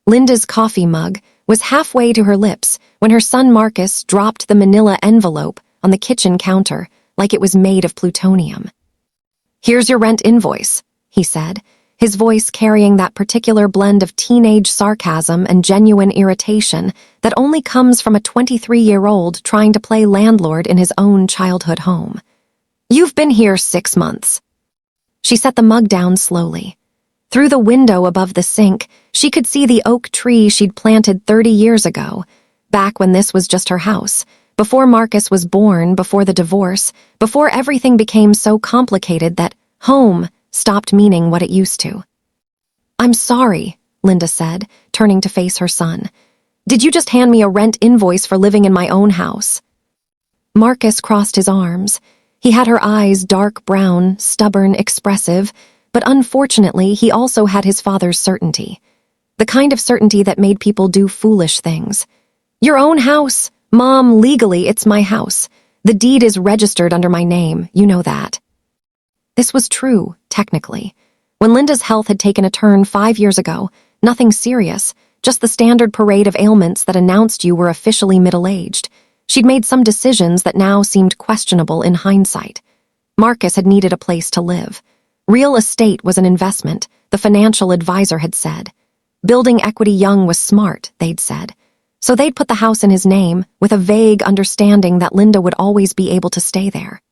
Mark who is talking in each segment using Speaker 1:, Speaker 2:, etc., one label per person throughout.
Speaker 1: Linda's coffee mug was halfway to her lips when her son Marcus dropped the manila envelope on the kitchen counter like it was made of plutonium. "Here's your rent invoice," he said, his voice carrying that particular blend of teenage sarcasm and genuine irritation that only comes from a 23-year-old trying to play landlord in his own childhood home. "You've been here 6 months." She set the mug down slowly. Through the window above the sink, she could see the oak tree she'd planted 30 years ago, back when this was just her house, before Marcus was born, before the divorce, before everything became so complicated that home stopped meaning what it used to. "I'm sorry," Linda said, turning to face her son. "Did you just hand me a rent invoice for living in my own house?" Marcus crossed his arms. He had her eyes dark brown, stubborn, expressive, but unfortunately he also had his father's certainty. The kind of certainty that made people do foolish things. "Your own house? Mom, legally it's my house. The deed is registered under my name, you know that." This was true, technically. When Linda's health had taken a turn 5 years ago, nothing serious, just the standard parade of ailments that announced you were officially middle-aged. She'd made some decisions that now seemed questionable in hindsight. Marcus had needed a place to live. Real estate was an investment, the financial advisor had said. Building equity young was smart, they'd said. So they'd put the house in his name, with a vague understanding that Linda would always be able to stay there.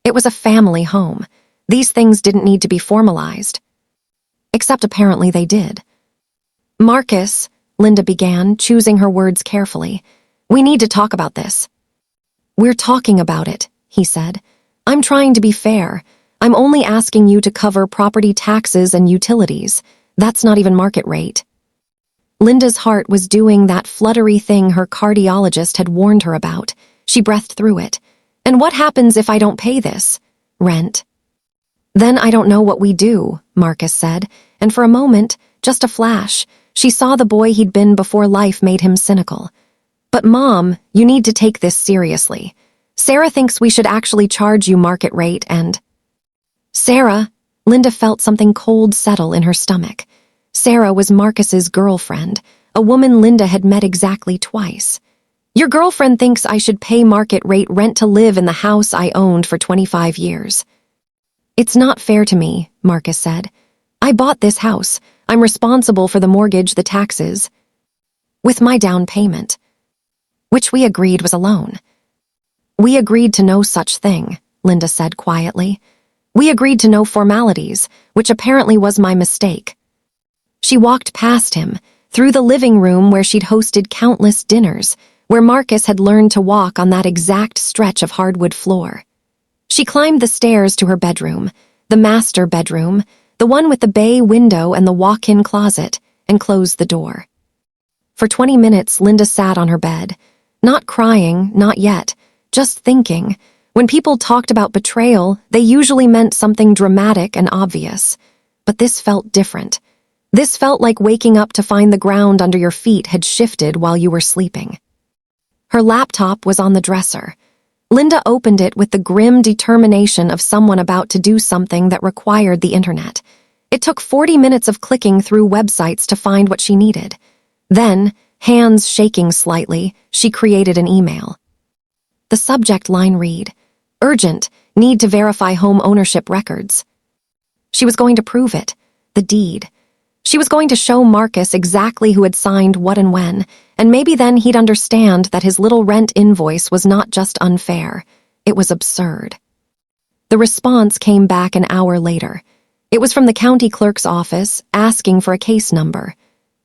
Speaker 1: It was a family home. These things didn't need to be formalized. Except apparently they did. "Marcus," Linda began, choosing her words carefully, "we need to talk about this." "We're talking about it," he said. "I'm trying to be fair. I'm only asking you to cover property taxes and utilities. That's not even market rate." Linda's heart was doing that fluttery thing her cardiologist had warned her about. She breathed through it. "And what happens if I don't pay this? Rent?" "Then I don't know what we do," Marcus said, and for a moment, just a flash, she saw the boy he'd been before life made him cynical. "But Mom, you need to take this seriously. Sarah thinks we should actually charge you market rate and—" "Sarah," Linda felt something cold settle in her stomach. Sarah was Marcus's girlfriend, a woman Linda had met exactly twice. "Your girlfriend thinks I should pay market rate rent to live in the house I owned for 25 years. "It's not fair to me," Marcus said. "I bought this house. I'm responsible for the mortgage, the taxes, with my down payment, which we agreed was a loan." "We agreed to no such thing," Linda said quietly. "We agreed to no formalities, which apparently was my mistake." She walked past him, through the living room where she'd hosted countless dinners, where Marcus had learned to walk on that exact stretch of hardwood floor. She climbed the stairs to her bedroom, the master bedroom, the one with the bay window and the walk-in closet, and closed the door. For 20 minutes, Linda sat on her bed, not crying, not yet, just thinking. When people talked about betrayal, they usually meant something dramatic and obvious. But this felt different. This felt like waking up to find the ground under your feet had shifted while you were sleeping. Her laptop was on the dresser. Linda opened it with the grim determination of someone about to do something that required the internet. It took 40 minutes of clicking through websites to find what she needed. Then, hands shaking slightly, she created an email. The subject line read, "Urgent, need to verify home ownership records." She was going to prove it, the deed. She was going to show Marcus exactly who had signed what and when, and maybe then he'd understand that his little rent invoice was not just unfair, it was absurd. The response came back an hour later. It was from the county clerk's office, asking for a case number.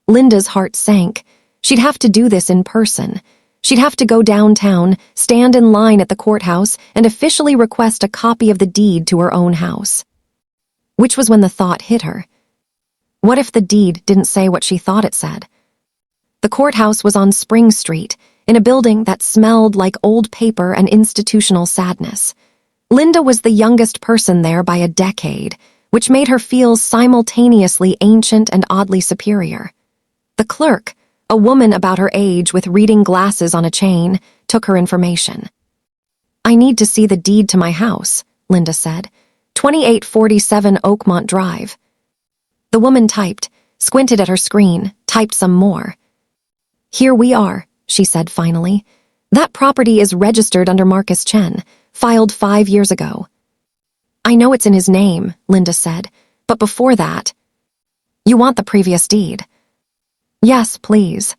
Speaker 1: Linda's heart sank. She'd have to do this in person. She'd have to go downtown, stand in line at the courthouse, and officially request a copy of the deed to her own house. Which was when the thought hit her. What if the deed didn't say what she thought it said? The courthouse was on Spring Street, in a building that smelled like old paper and institutional sadness. Linda was the youngest person there by a decade, which made her feel simultaneously ancient and oddly superior. The clerk, a woman about her age with reading glasses on a chain, took her information. "I need to see the deed to my house," Linda said. 2847 Oakmont Drive. The woman typed, squinted at her screen, typed some more. "Here we are," she said finally. "That property is registered under Marcus Chen, filed 5 years ago." "I know it's in his name," Linda said, "but before that—" "You want the previous deed?" "Yes, please."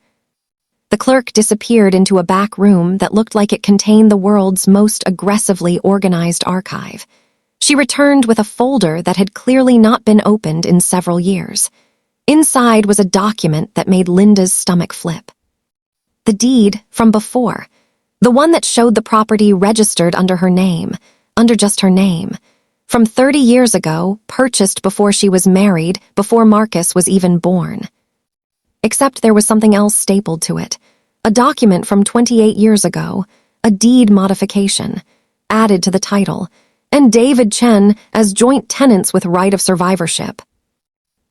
Speaker 1: The clerk disappeared into a back room that looked like it contained the world's most aggressively organized archive. She returned with a folder that had clearly not been opened in several years. Inside was a document that made Linda's stomach flip. The deed from before, the one that showed the property registered under her name, under just her name. From 30 years ago, purchased before she was married, before Marcus was even born. Except there was something else stapled to it. A document from 28 years ago, a deed modification, added to the title, and David Chen as joint tenants with right of survivorship.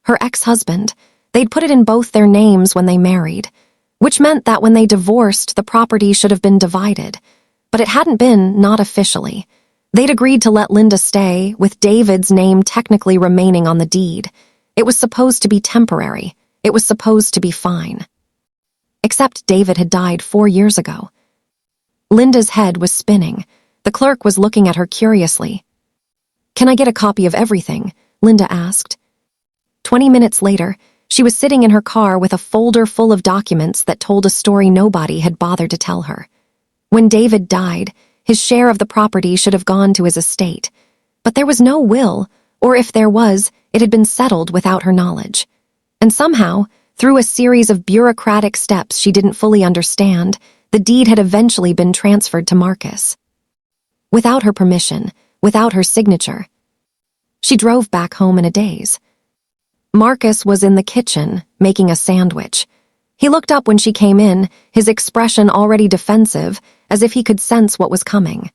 Speaker 1: Her ex-husband, they'd put it in both their names when they married, which meant that when they divorced, the property should have been divided. But it hadn't been, not officially. They'd agreed to let Linda stay, with David's name technically remaining on the deed. It was supposed to be temporary. It was supposed to be fine. Except David had died 4 years ago. Linda's head was spinning. The clerk was looking at her curiously. "Can I get a copy of everything?" Linda asked. 20 minutes later, she was sitting in her car with a folder full of documents that told a story nobody had bothered to tell her. When David died, his share of the property should have gone to his estate. But there was no will, or if there was, it had been settled without her knowledge. And somehow, through a series of bureaucratic steps she didn't fully understand, the deed had eventually been transferred to Marcus. Without her permission, without her signature. She drove back home in a daze. Marcus was in the kitchen, making a sandwich. He looked up when she came in, his expression already defensive, as if he could sense what was coming.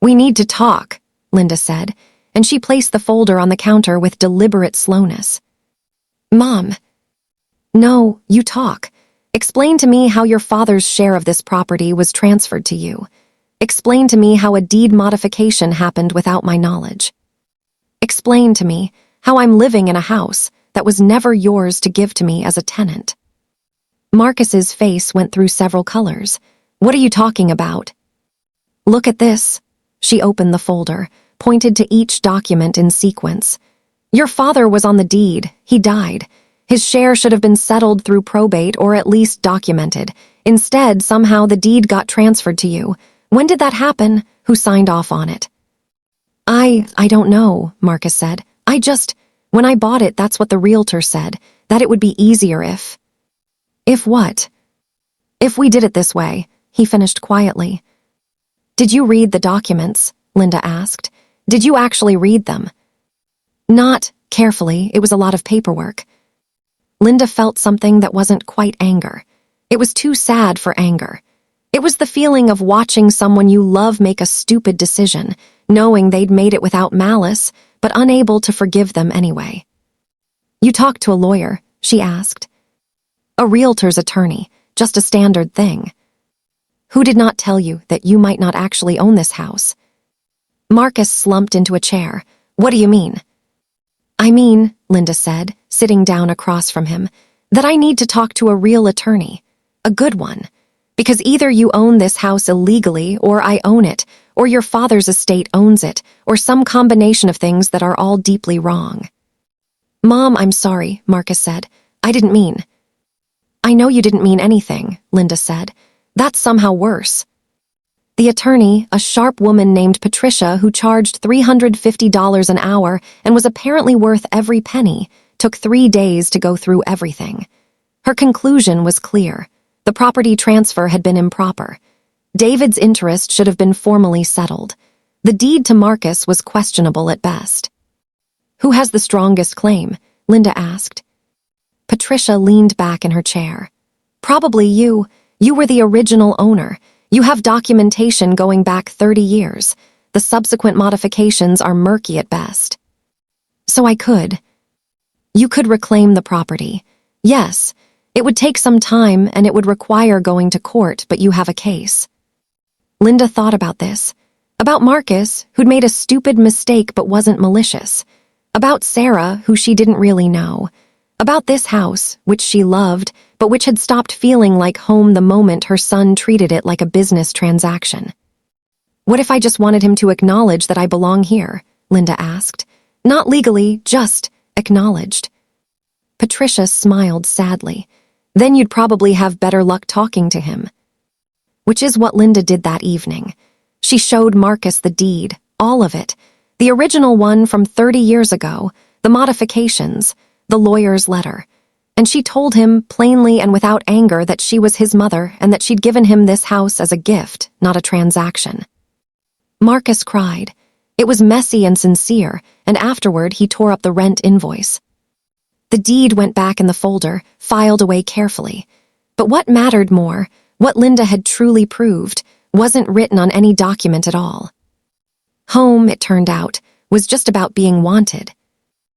Speaker 1: "We need to talk," Linda said, and she placed the folder on the counter with deliberate slowness. "Mom." "No, you talk. Explain to me how your father's share of this property was transferred to you. Explain to me how a deed modification happened without my knowledge. Explain to me how I'm living in a house that was never yours to give to me as a tenant." Marcus's face went through several colors. "What are you talking about?" "Look at this." She opened the folder, pointed to each document in sequence. "Your father was on the deed. He died. His share should have been settled through probate or at least documented. Instead, somehow the deed got transferred to you. When did that happen? Who signed off on it?" I don't know," Marcus said. When I bought it, that's what the realtor said, that it would be easier if..." "If what?" "If we did it this way," he finished quietly. "Did you read the documents?" Linda asked. "Did you actually read them?" "Not carefully. It was a lot of paperwork." Linda felt something that wasn't quite anger. It was too sad for anger. It was the feeling of watching someone you love make a stupid decision, knowing they'd made it without malice, but unable to forgive them anyway. "You talked to a lawyer?" she asked. "A realtor's attorney, just a standard thing." "Who did not tell you that you might not actually own this house?" Marcus slumped into a chair. "What do you mean?" "I mean," Linda said, sitting down across from him, "that I need to talk to a real attorney. A good one. Because either you own this house illegally, or I own it, or your father's estate owns it, or some combination of things that are all deeply wrong." "Mom, I'm sorry," Marcus said. "I didn't mean..." "I know you didn't mean anything," Linda said. "That's somehow worse." The attorney, a sharp woman named Patricia who charged $350 an hour and was apparently worth every penny, took 3 days to go through everything. Her conclusion was clear. The property transfer had been improper. David's interest should have been formally settled. The deed to Marcus was questionable at best. "Who has the strongest claim?" Linda asked. Patricia leaned back in her chair. "Probably you. You were the original owner. You have documentation going back 30 years. The subsequent modifications are murky at best." "So I could." "You could reclaim the property. Yes. It would take some time and it would require going to court, but you have a case." Linda thought about this. About Marcus, who'd made a stupid mistake but wasn't malicious. About Sarah, who she didn't really know. About this house, which she loved, but which had stopped feeling like home the moment her son treated it like a business transaction. "What if I just wanted him to acknowledge that I belong here?" Linda asked. "Not legally, just acknowledged." Patricia smiled sadly. "Then you'd probably have better luck talking to him." Which is what Linda did that evening. She showed Marcus the deed, all of it, the original one from 30 years ago, the modifications, the lawyer's letter. And she told him, plainly and without anger, that she was his mother and that she'd given him this house as a gift, not a transaction. Marcus cried. It was messy and sincere, and afterward he tore up the rent invoice. The deed went back in the folder, filed away carefully. But what mattered more, what Linda had truly proved, wasn't written on any document at all. Home, it turned out, was just about being wanted.